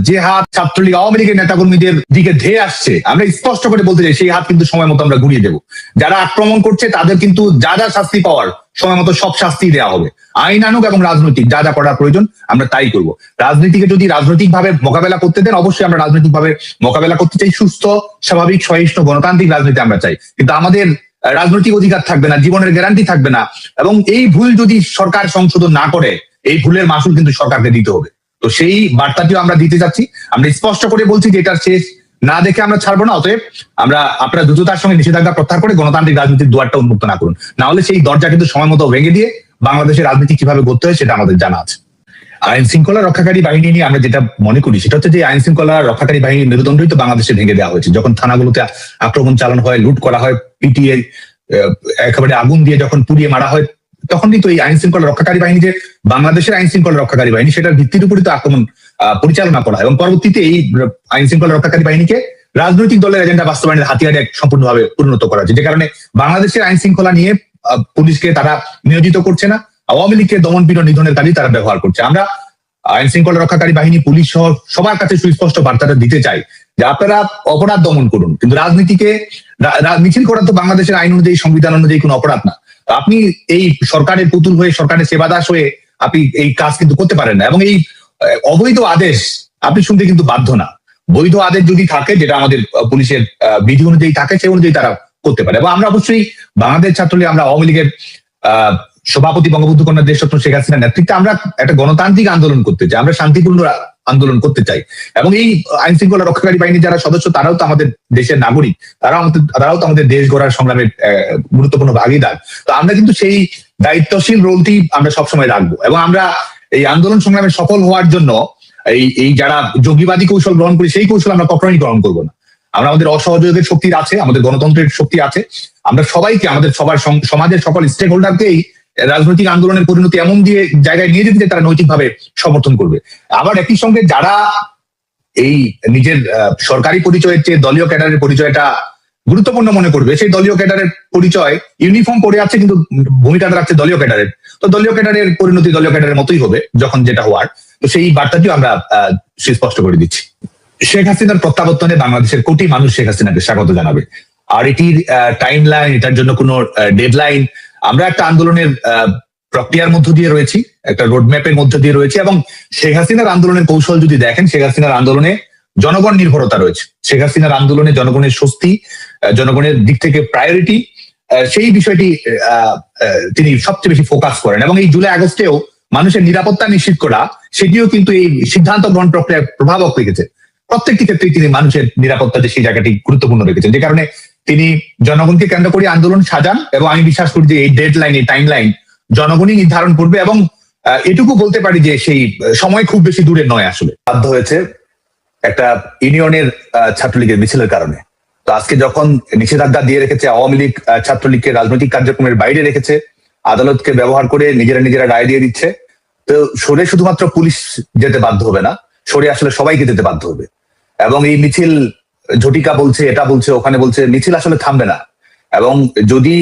যে হাত ছাত্রলীগ আওয়ামী লীগের নেতাকর্মীদের দিকে ধেয়ে আসছে, আমরা স্পষ্ট করে বলতে চাই সেই হাত কিন্তু সময় মতো আমরা ঘুরিয়ে দেবো। যারা আক্রমণ করছে তাদের কিন্তু যা যা শাস্তি পাওয়ার সময় মতো সব শাস্তি দেওয়া হবে। আইন আনুক এবং রাজনৈতিক যা যা করার প্রয়োজন আমরা তাই করব। রাজনীতিকে যদি রাজনৈতিক ভাবে মোকাবেলা করতে দেন, অবশ্যই আমরা রাজনৈতিক ভাবে মোকাবেলা করতে চাই। সুস্থ, স্বাভাবিক, সহিষ্ণু, গণতান্ত্রিক রাজনীতি আমরা চাই। কিন্তু আমাদের রাজনৈতিক অধিকার থাকবে না, জীবনের গ্যারান্টি থাকবে না। এবং এই ভুল যদি সরকার সংশোধন না করে, এই ভুলের মাসুল কিন্তু সরকারকে দিতে হবে। তো সেই বার্তাটিও আমরা দিতে যাচ্ছি। আমরা স্পষ্ট করে বলছি যে এটার শেষ না দেখে আমরা ছাড়বো না। অতএব আপনারা দ্রুততার সঙ্গে নিষেধাজ্ঞা প্রত্যাহার করে গণতান্ত্রিক রাজনীতির দুয়ারটা উন্মুক্ত না করুন, না হলে সেই দরজা কিন্তু সময় মতো ভেঙে দিয়ে বাংলাদেশের রাজনীতি কিভাবে করতে হয় সেটা আমাদের জানা আছে। আইন শৃঙ্খলা রক্ষাকারী বাহিনী নিয়ে আমরা যেটা মনে করি সেটা হচ্ছে যে আইন শৃঙ্খলা রক্ষাকারী বাহিনীর মেরুদণ্ডই তো বাংলাদেশে ভেঙে দেওয়া হয়েছে। যখন থানাগুলোতে আক্রমণ চালানো হয়, লুট করা হয়, পিটিয়ে একেবারে আগুন দিয়ে যখন পুড়িয়ে মারা হয়, তখনই তো এই আইন শৃঙ্খলা রক্ষাকারী বাহিনী যে বাংলাদেশের আইন শৃঙ্খলা রক্ষাকারী বাহিনী সেটার ভিত্তির উপরই তো আক্রমণ পরিচালনা করা হয়। এবং পরবর্তীতে এই আইন শৃঙ্খলা রক্ষাকারী বাহিনীকে রাজনৈতিক দলের এজেন্ডা বাস্তবায়নের হাতিয়ারে সম্পূর্ণভাবে পরিণত করা হচ্ছে, যে কারণে বাংলাদেশের আইন শৃঙ্খলা নিয়ে পুলিশকে তারা নিয়োজিত করছে না, আওয়ামী লীগকে দমন পীড়ন নিধনের কাজে তারা ব্যবহার করছে। আমরা আইন শৃঙ্খলা রক্ষাকারী বাহিনী, পুলিশ সহ সবার কাছে সুস্পষ্ট বার্তাটা দিতে চাই যে আপনারা অপরাধ দমন করুন, কিন্তু রাজনীতিকে মিছিল করা তো বাংলাদেশের আইন অনুযায়ী, সংবিধান অনুযায়ী কোনো অপরাধ না। আপনি এই সরকারের পুতুল হয়ে, সরকারের সেবাদাস হয়ে আপনি এই কাজ কিন্তু করতে পারেন না। এবং এই অবৈধ আদেশ আপনি শুনতে কিন্তু বাধ্য না। বৈধ আদেশ যদি থাকে, যেটা আমাদের পুলিশের বিধি অনুযায়ী থাকে, সেই অনুযায়ী তারা করতে পারে। এবং আমরা অবশ্যই বাংলাদেশ ছাত্রলীগ, আমরা আওয়ামী লীগের সভাপতি বঙ্গবন্ধু কন্যা দেশরত্ন শেখ হাসিনার নেতৃত্বে আমরা একটা গণতান্ত্রিক আন্দোলন করতে চাই, আমরা শান্তিপূর্ণ আন্দোলন করতে চাই। এবং এই আইন শৃঙ্খলা রক্ষাকারী বাহিনীর যারা সদস্য তারাও তো আমাদের দেশের নাগরিক, তারাও তো আমাদের দেশ গড়ার সংগ্রামের গুরুত্বপূর্ণ ভাগিদার। তো আমরা কিন্তু সেই দায়িত্বশীল রোলটি আমরা সবসময় রাখবো। এবং আমরা এই আন্দোলন সংগ্রামে সফল হওয়ার জন্য এই যারা জঙ্গিবাদী কৌশল গ্রহণ করি, সেই কৌশল আমরা কখনোই গ্রহণ করবো না। আমাদের অসহযোগের শক্তি আছে, আমাদের গণতন্ত্রের শক্তি আছে। আমরা সবাইকে, আমাদের সমাজের সকল স্টেক হোল্ডারকেই রাজনৈতিক আন্দোলনের পরিণতি এমন দিয়ে জায়গায় নিয়ে যেতে তারা নৈতিকভাবে সমর্থন করবে। আবার একই সঙ্গে যারা এই নিজের সরকারি পরিচয়ের চেয়ে দলীয় ক্যাডারের পরিচয়টা গুরুত্বপূর্ণ মনে করবে, সেই দলীয় ক্যাডারের পরিচয় ইউনিফর্ম পরে আছে কিন্তু ভূমিকাটা রাখছে দলীয় ক্যাডারের, তো দলীয় ক্যাডারের পরিণতি দলীয় ক্যাডারের মতোই হবে যখন যেটা হওয়ার। তো সেই বার্তাটিও আমরা সুস্পষ্ট করে দিচ্ছি। শেখ হাসিনার প্রত্যাবর্তনে বাংলাদেশের কোটি মানুষ শেখ হাসিনাকে স্বাগত জানাবে। আর এটির টাইম লাইন, এটার জন্য কোনো ডেডলাইন, আমরা একটা আন্দোলনের প্রক্রিয়ার মধ্য দিয়ে রয়েছি, একটা রোডম্যাপের মধ্য দিয়ে রয়েছে। এবং শেখ হাসিনার আন্দোলনের কৌশল যদি দেখেন, শেখ হাসিনার আন্দোলনে জনগণ নির্ভরতা রয়েছে। শেখ হাসিনার আন্দোলনে জনগণের স্বস্তি, জনগণের দিক থেকে প্রায়োরিটি, সেই বিষয়টি তিনি সবচেয়ে বেশি ফোকাস করেন। এবং এই জুলাই আগস্টেও মানুষের নিরাপত্তা নিশ্চিত করা, সেটিও কিন্তু এই সিদ্ধান্ত গ্রহণ প্রক্রিয়ার প্রভাবক রেখেছে। প্রত্যেকটি ক্ষেত্রেই তিনি মানুষের নিরাপত্তা যে সেই জায়গাটি গুরুত্বপূর্ণ রেখেছেন, যে কারণে তিনি জনগণকে কেন্দ্র করে আন্দোলন সাজান। এবং আমি বিশ্বাস করি যে এই ডেডলাইন, এই টাইম লাইন জনগণই নির্ধারণ করবে। এবং এটুকু বলতে পারি যে সেই সময় খুব বেশি দূরে নয়। আসলে বাধ্য হয়েছে একটা ইউনিয়নের ছাত্রলীগের মিছিলের কারণে। তো আজকে যখন নিষেধাজ্ঞা দিয়ে রেখেছে, আওয়ামী লীগ ছাত্রলীগকে রাজনৈতিক কার্যক্রমের বাইরে রেখেছে, আদালতকে ব্যবহার করে নিজেরা রায় দিয়ে দিচ্ছে, তো সরে শুধুমাত্র পুলিশ যেতে বাধ্য হবে না, সরে আসলে সবাইকে যেতে বাধ্য হবে। এবং এই মিছিল ঝটিকা বলছে, এটা বলছে, ওখানে বলছে, মিছিল আসলে থামবে না। এবং যদি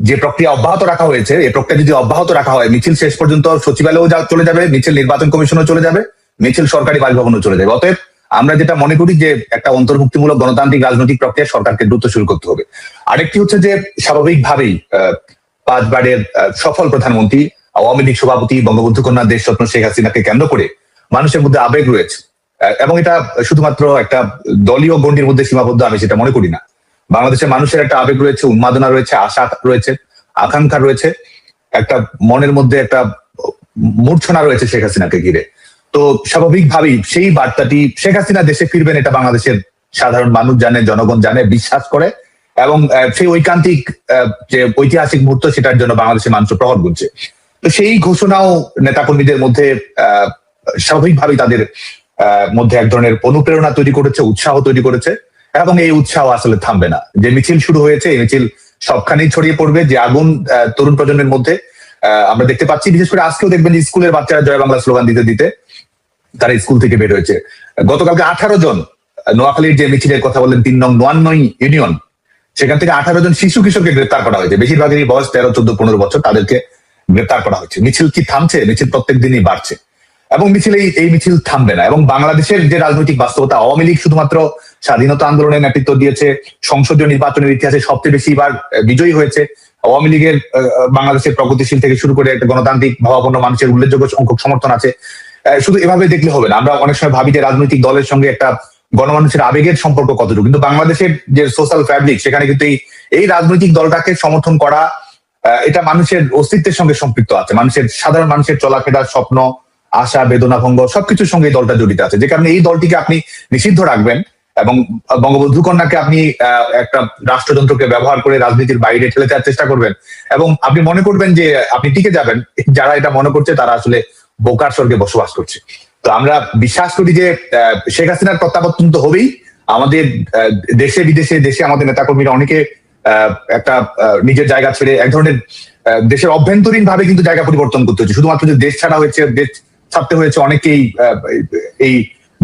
যে প্রক্রিয়া অব্যাহত রাখা হয়েছে, এই প্রক্রিয়া যদি অব্যাহত রাখা হয়, মিছিল শেষ পর্যন্ত সচিবালয়েও চলে যাবে, মিছিল নির্বাচন কমিশনও চলে যাবে, মিছিল সরকারি বাসভবনও চলে যাবে। অতএব আমরা যেটা মনে করি যে একটা অন্তর্ভুক্তিমূলক গণতান্ত্রিক রাজনৈতিক প্রক্রিয়া সরকারকে দ্রুত শুরু করতে হবে। আরেকটি হচ্ছে যে স্বাভাবিকভাবেই 5 বারের সফল প্রধানমন্ত্রী, আওয়ামী লীগ সভাপতি বঙ্গবন্ধু কন্যা দেশরত্ন শেখ হাসিনাকে কেন্দ্র করে মানুষের মধ্যে আবেগ রয়েছে। এবং এটা শুধুমাত্র একটা দলীয় গণ্ডির মধ্যে সীমাবদ্ধ আমি সেটা মনে করি না। বাংলাদেশের মানুষের একটা আবেগ রয়েছে, উন্মাদনা রয়েছে, আশা রয়েছে, আকাঙ্ক্ষা রয়েছে, একটা মনের মধ্যে একটা মূর্ছনা রয়েছে শেখ হাসিনাকে ঘিরে। তো স্বাভাবিকভাবেই সেই বার্তাটি, শেখ হাসিনা দেশে ফিরবেন, এটা বাংলাদেশের সাধারণ মানুষ জানে, জনগণ জানে, বিশ্বাস করে। এবং সেই ঐকান্তিক যে ঐতিহাসিক মুহূর্ত, সেটার জন্য বাংলাদেশের মানুষ প্রহর গুনছে। তো সেই ঘোষণাও নেতাকর্মীদের মধ্যে স্বাভাবিকভাবেই তাদের মধ্যে এক ধরনের অনুপ্রেরণা তৈরি করেছে, উৎসাহ তৈরি করেছে। এবং এই উৎসাহ আসলে থামবে না। যে মিছিল শুরু হয়েছে, এই মিছিল সবখানেই ছড়িয়ে পড়বে। যে আগুন তরুণ প্রজন্মের মধ্যে আমরা দেখতে পাচ্ছি, বিশেষ করে আজকেও দেখবেন যে স্কুলের বাচ্চারা জয় বাংলা স্লোগান দিতে দিতে তারা স্কুল থেকে বের হয়েছে। গতকালকে 18 জন নোয়াখালীর যে মিছিলের কথা বললেন, 3 নং নোয়ান্নই ইউনিয়ন, সেখান থেকে 18 জন শিশু কিশোরকে গ্রেপ্তার করা হয়েছে। বেশিরভাগেরই বয়স 13, 14, 15 বছর, তাদেরকে গ্রেপ্তার করা হয়েছে। মিছিল কি থামছে? মিছিল প্রত্যেক দিনই বাড়ছে। এবং এই মিছিল থামবে না। এবং বাংলাদেশের যে রাজনৈতিক বাস্তবতা, আওয়ামী লীগ শুধুমাত্র স্বাধীনতা আন্দোলনের নেতৃত্ব দিয়েছে, সংসদীয় নির্বাচনের ইতিহাসে সবচেয়ে বেশি বার বিজয়ী হয়েছে। আওয়ামী লীগের বাংলাদেশের প্রগতিশীল থেকে শুরু করে একটা গণতান্ত্রিক ভাবাপন্ন মানুষের উল্লেখযোগ্য সংখ্যক সমর্থন আছে। শুধু এভাবে দেখলে হবে না। আমরা অনেক সময় ভাবি যে রাজনৈতিক দলের সঙ্গে একটা গণমানুষের আবেগের সম্পর্ক কতটুকু, কিন্তু বাংলাদেশের যে সোশ্যাল ফ্যাব্রিক, সেখানে কিন্তু এই রাজনৈতিক দলটাকে সমর্থন করা, এটা মানুষের অস্তিত্বের সঙ্গে সম্পৃক্ত আছে। সাধারণ মানুষের চলাফেরা, স্বপ্ন, আশা, বেদনা, ভঙ্গ সবকিছুর সঙ্গে এই দলটা জড়িত আছে। যে কারণে এই দলটিকে আপনি নিষিদ্ধ রাখবেন এবং বঙ্গবন্ধু কন্যাকে আপনি একটা রাষ্ট্রযন্ত্রকে ব্যবহার করে রাজনীতির বাইরে ঠেলে দেওয়ার চেষ্টা করবেন এবং আপনি মনে করবেন যে আপনি টিকে যাবেন। যারা এটা মনে করছে তারা আসলে বোকার স্বর্গে বসবাস করছে। তো আমরা বিশ্বাস করি যে শেখ হাসিনার প্রত্যাবর্তন তো হবেই। আমাদের দেশে বিদেশে আমাদের নেতাকর্মীরা অনেকে একটা নিজের জায়গা ছেড়ে এক ধরনের দেশের অভ্যন্তরীণ ভাবে কিন্তু জায়গা পরিবর্তন করতে হচ্ছে। শুধুমাত্র যে দেশ ছাড়া হয়েছে, দেশ ছাড়তে হয়েছে অনেকেই এই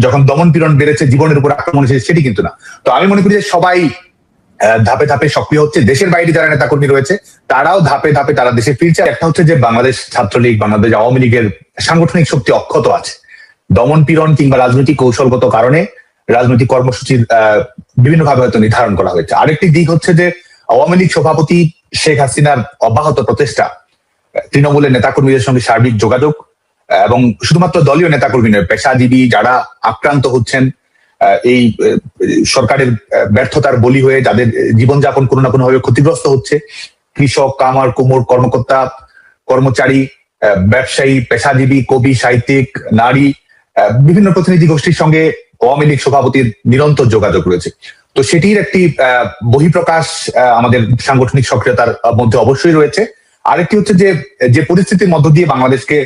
যখন দমন পীড়ন বেড়েছে, জীবনের উপর আক্রমণ এসেছে, সেটি কিন্তু না। তো আমি মনে করি যে সবাই ধাপে ধাপে সক্রিয় হচ্ছে। দেশের বাইরে যারা নেতাকর্মী রয়েছে তারাও ধাপে ধাপে তারা দেশে ফিরছে। একটা হচ্ছে যে বাংলাদেশ ছাত্রলীগ, বাংলাদেশ আওয়ামী লীগের সাংগঠনিক শক্তি অক্ষত আছে। দমন পীড়ন কিংবা রাজনৈতিক কৌশলগত কারণে রাজনৈতিক কর্মসূচির বিভিন্নভাবে হয়তো নির্ধারণ করা হয়েছে। আরেকটি দিক হচ্ছে যে আওয়ামী লীগ সভাপতি শেখ হাসিনার অব্যাহত প্রচেষ্টা, তৃণমূলের নেতাকর্মীদের সঙ্গে সার্বিক যোগাযোগ এবং শুধুমাত্র দলীয় নেতাকর্মী নয়, পেশাজীবী যারা আক্রান্ত হচ্ছেন এই সরকারের ব্যর্থতার বলি হয়ে, যাদের জীবনযাপন কোনো না কোনো ভাবে ক্ষতিগ্রস্ত হচ্ছে, কৃষক, কামার, কুমোর, কর্মকর্তা, কর্মচারী, ব্যবসায়ী, পেশাজীবী, কবি, সাহিত্যিক, নারী, বিভিন্ন প্রতিনিধি গোষ্ঠীর সঙ্গে আওয়ামী লীগ সভাপতির নিরন্তর যোগাযোগ রয়েছে। তো সেটির একটি বহিঃপ্রকাশ আমাদের সাংগঠনিক সক্রিয়তার মধ্যে অবশ্যই রয়েছে। আরেকটি হচ্ছে যে পরিস্থিতির মধ্য দিয়ে বাংলাদেশকে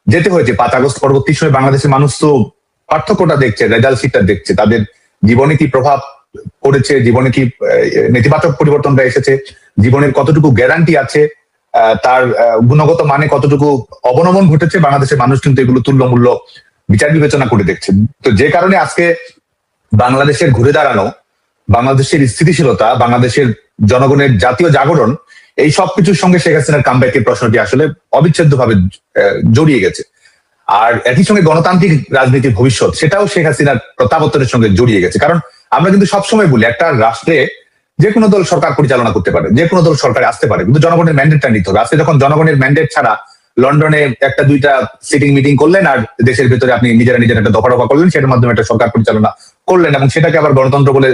যেতে হয়েছে 5 আগস্ট পরবর্তী সময়, বাংলাদেশের মানুষ তো পার্থক্যটা দেখছে, রেজাল্ট শিটটা দেখছে, তাদের জীবনে কি প্রভাব পড়েছে, জীবনে কি নেতিবাচক পরিবর্তনটা এসেছে, জীবনের কতটুকু গ্যারান্টি আছে, তার গুণগত মানে কতটুকু অবনমন ঘটেছে, বাংলাদেশের মানুষ কিন্তু এগুলো তুল্যমূল্য বিচার বিবেচনা করে দেখছেন। তো যে কারণে আজকে বাংলাদেশের ঘুরে দাঁড়ানো, বাংলাদেশের স্থিতিশীলতা, বাংলাদেশের জনগণের জাতীয় জাগরণ, এই সবকিছুর সঙ্গে শেখ হাসিনার কামব্যাকের প্রশ্নটি আসলে অবিচ্ছেদ্য ভাবে জড়িয়ে গেছে। আর একই সঙ্গে গণতান্ত্রিক রাজনীতির ভবিষ্যৎ, সেটাও শেখ হাসিনার প্রত্যাবর্তনের সঙ্গে জড়িয়ে গেছে। কারণ আমরা কিন্তু সবসময় বলি একটা রাষ্ট্রে যে কোনো দল সরকার পরিচালনা করতে পারে, যে কোনো দল সরকারে আসতে পারে, কিন্তু জনগণের ম্যান্ডেটটা নিতে হবে। আজকে যখন জনগণের ম্যান্ডেট ছাড়া লন্ডনে একটা দুইটা সিটিং মিটিং করলেন আর দেশের ভেতরে আপনি নিজেরা একটা দফা করলেন, সেটার মাধ্যমে একটা সরকার পরিচালনা করলেন এবং সেটাকে আবার গণতন্ত্র বলে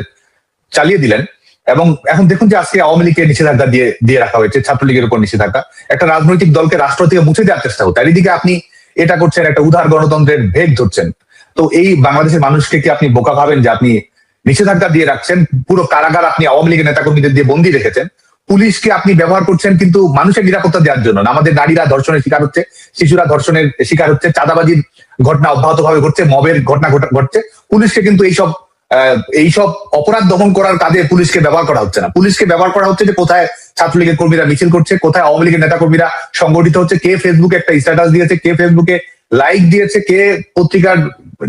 চালিয়ে দিলেন। এবং এখন দেখুন যে আজকে আওয়ামী লীগকে নিষেধাজ্ঞা দিয়ে রাখা হয়েছে, ছাত্রলীগের উপর নিষেধাজ্ঞা, একটা রাজনৈতিক দলকে রাষ্ট্র থেকে মুছে দেওয়ার চেষ্টা হতো। এদিকে আপনি এটা করছেন, একটা উদার গণতন্ত্রের ভেগ ধরছেন। তো এই বাংলাদেশের মানুষকে কি আপনি বোকা ভাবেন যে আপনি নিষেধাজ্ঞা দিয়ে রাখছেন? পুরো কারাগার আপনি আওয়ামী লীগের নেতাকর্মীদের দিয়ে বন্দী রেখেছেন। পুলিশকে আপনি ব্যবহার করছেন কিন্তু মানুষের নিরাপত্তা দেওয়ার জন্য না। আমাদের নারীরা ধর্ষণের শিকার হচ্ছে, শিশুরা ধর্ষণের শিকার হচ্ছে, চাঁদাবাজির ঘটনা অব্যাহত ভাবে ঘটছে, মবের ঘটনা ঘটছে। পুলিশকে কিন্তু এইসব অপরাধ দমন করার কাজে পুলিশকে ব্যবহার করা হচ্ছে না। পুলিশকে ব্যবহার করা হচ্ছে যে কোথায় ছাত্রলীগের কর্মীরা মিছিল করছে, কোথায় আওয়ামী লীগের নেতা কর্মীরা সংগঠিত হচ্ছে, কে ফেসবুকে একটা স্ট্যাটাস দিয়েছে, কে ফেসবুকে লাইক দিয়েছে, কে পত্রিকার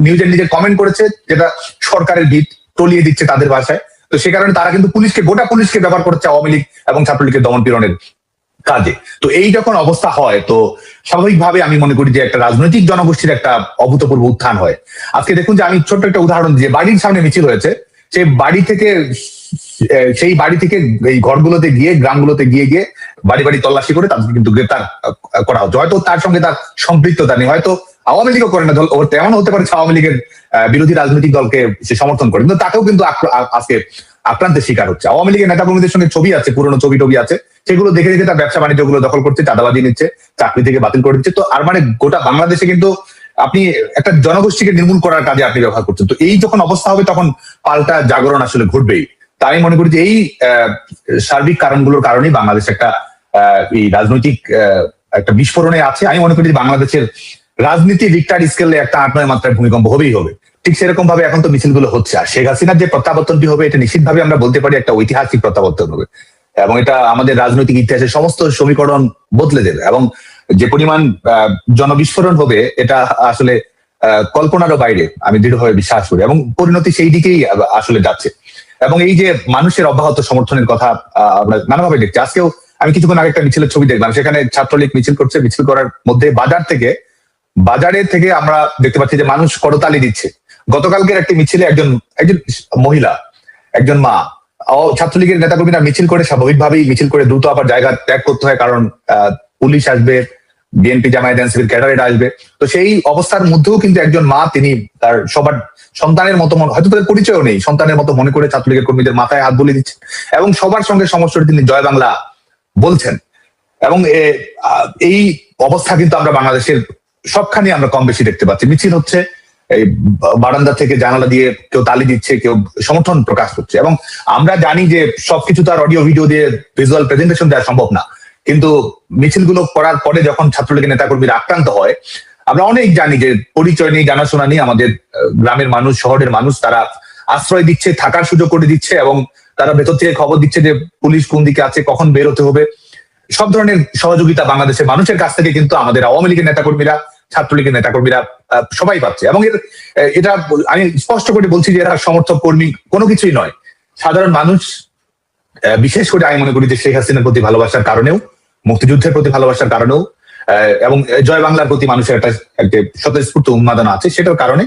নিউজের নিজে কমেন্ট করেছে, যেটা সরকারের ভিত টলিয়ে দিচ্ছে তাদের ভাষায়। তো সে কারণে তারা কিন্তু গোটা পুলিশকে ব্যবহার করছে আওয়ামী লীগ এবং ছাত্রলীগের দমন পীড়নের কাজে। তো এই যখন অবস্থা হয়, তো স্বাভাবিকভাবে আমি মনে করি যে একটা রাজনৈতিক জনগোষ্ঠীর একটা অভূতপূর্ব উত্থান হয়। আজকে দেখুন যে আমি ছোট্ট একটা উদাহরণ দিয়ে, বাড়ির সামনে মিছিল হয়েছে, সেই বাড়ি থেকে এই ঘরগুলোতে গিয়ে, গ্রামগুলোতে গিয়ে বাড়ি বাড়ি তল্লাশি করে তাদেরকে কিন্তু গ্রেপ্তার করা হচ্ছে। হয়তো তার সঙ্গে তার সম্পৃক্ততা নেই, হয়তো আওয়ামী লীগও করে না, তেমন হতে পারে আওয়ামী লীগের বিরোধী রাজনৈতিক দলকে সে সমর্থন করে, কিন্তু তাকেও কিন্তু আজকে আক্রান্তের শিকার হচ্ছে। আওয়ামী লীগের নেতাকর্মীদের সঙ্গে ছবি আছে, পুরনো ছবি আছে, সেগুলো দেখে দেখে তার ব্যবসা বাণিজ্য গুলো দখল করছে, চাঁদাবাজি নিচ্ছে, চাকরি থেকে বাতিল করে দিচ্ছে। তো আর মানে গোটা বাংলাদেশে কিন্তু আপনি একটা জনগোষ্ঠীকে নির্মূল করার কাজে আপনি ব্যবহার করছেন। তো এই যখন অবস্থা হবে তখন পাল্টা জাগরণ আসলে ঘটবেই। তাই আমি মনে করি যে এই সার্বিক কারণগুলোর কারণেই বাংলাদেশ একটা এই রাজনৈতিক একটা বিস্ফোরণে আছে। আমি মনে করি যে বাংলাদেশের রাজনীতি রিক্টার স্কেলে একটা 8-9 মাত্রায় ভূমিকম্প হবেই হবে। ঠিক সেরকম ভাবে এখন তো মিছিলগুলো হচ্ছে। আর শেখ হাসিনার যে প্রত্যাবর্তনটি হবে, এটা নিশ্চিতভাবে আমরা বলতে পারি একটা ঐতিহাসিক প্রত্যাবর্তন হবে এবং এটা আমাদের রাজনৈতিক ইতিহাসের সমস্ত সমীকরণ বদলে দেবে। এবং যে পরিমাণ জনবিস্ফোরণ হবে, এটা আসলে কল্পনারও বাইরে, আমি দৃঢ়ভাবে বিশ্বাস করি, এবং পরিণতি সেই দিকেই আসলে যাচ্ছে। এবং এই যে মানুষের অব্যাহত সমর্থনের কথা আমরা নানাভাবে দেখছি। আজকেও আমি কিছুক্ষণ আগে একটা মিছিলের ছবি দেখলাম, সেখানে ছাত্রলীগ মিছিল করছে, মিছিল করার মধ্যে বাজার থেকে বাজারে থেকে আমরা দেখতে পাচ্ছি যে মানুষ করতালি দিচ্ছে। গতকালকের একটি মিছিলে একজন মহিলা, একজন মা, ছাত্রলীগের নেতাকর্মীরা মিছিল করে স্বাভাবিকভাবেই মিছিল করে দ্রুত আবার জায়গা ত্যাগ করতে হয়, কারণ পুলিশ আসবে, বিএনপি জামায়াত এনসিপির ক্যাডারেরা আসবে। তো সেই অবস্থার মধ্যেও কিন্তু একজন মা, তিনি তার সবার সন্তানের মতো, হয়তো তাদের পরিচয়ও নেই, সন্তানের মতো মনে করে ছাত্রলীগের কর্মীদের মাথায় হাত বুলিয়ে দিচ্ছেন এবং সবার সঙ্গে সমস্যাটি তিনি জয় বাংলা বলছেন। এবং এই অবস্থা কিন্তু আমরা বাংলাদেশের সবখানে আমরা কম বেশি দেখতে পাচ্ছি। মিছিল হচ্ছে, এই বারান্দা থেকে জানালা দিয়ে কেউ তালি দিচ্ছে, কেউ সমর্থন প্রকাশ করছে। এবং আমরা জানি যে সবকিছু তার অডিও ভিডিও দিয়ে ভিজুয়াল প্রেজেন্টেশন দেওয়া সম্ভব না, কিন্তু মিছিলগুলো করার পরে যখন ছাত্রলীগের নেতাকর্মীরা আক্রান্ত হয়, আমরা অনেক জানি যে পরিচয় নেই, জানাশোনা নেই, আমাদের গ্রামের মানুষ, শহরের মানুষ, তারা আশ্রয় দিচ্ছে, থাকার সুযোগ করে দিচ্ছে এবং তারা ভেতর থেকে খবর দিচ্ছে যে পুলিশ কোন দিকে আছে, কখন বের হতে হবে। সব ধরনের সহযোগিতা বাংলাদেশের মানুষের কাছ থেকে কিন্তু আমাদের আওয়ামী লীগের নেতাকর্মীরা, ছাত্রলীগের নেতাকর্মীরা সবাই পাচ্ছে। এবং এটা আমি স্পষ্ট করে বলছি যে এরা সমর্থক কর্মী কোনো কিছুই নয়, সাধারণ মানুষ। বিশেষ করে আমি মনে করি যে শেখ হাসিনার প্রতি ভালোবাসার কারণেও, মুক্তিযুদ্ধের প্রতি ভালোবাসার কারণেও এবং জয় বাংলার প্রতি মানুষের একটা স্বতঃস্ফূর্ত উন্মাদনা আছে, সেটার কারণে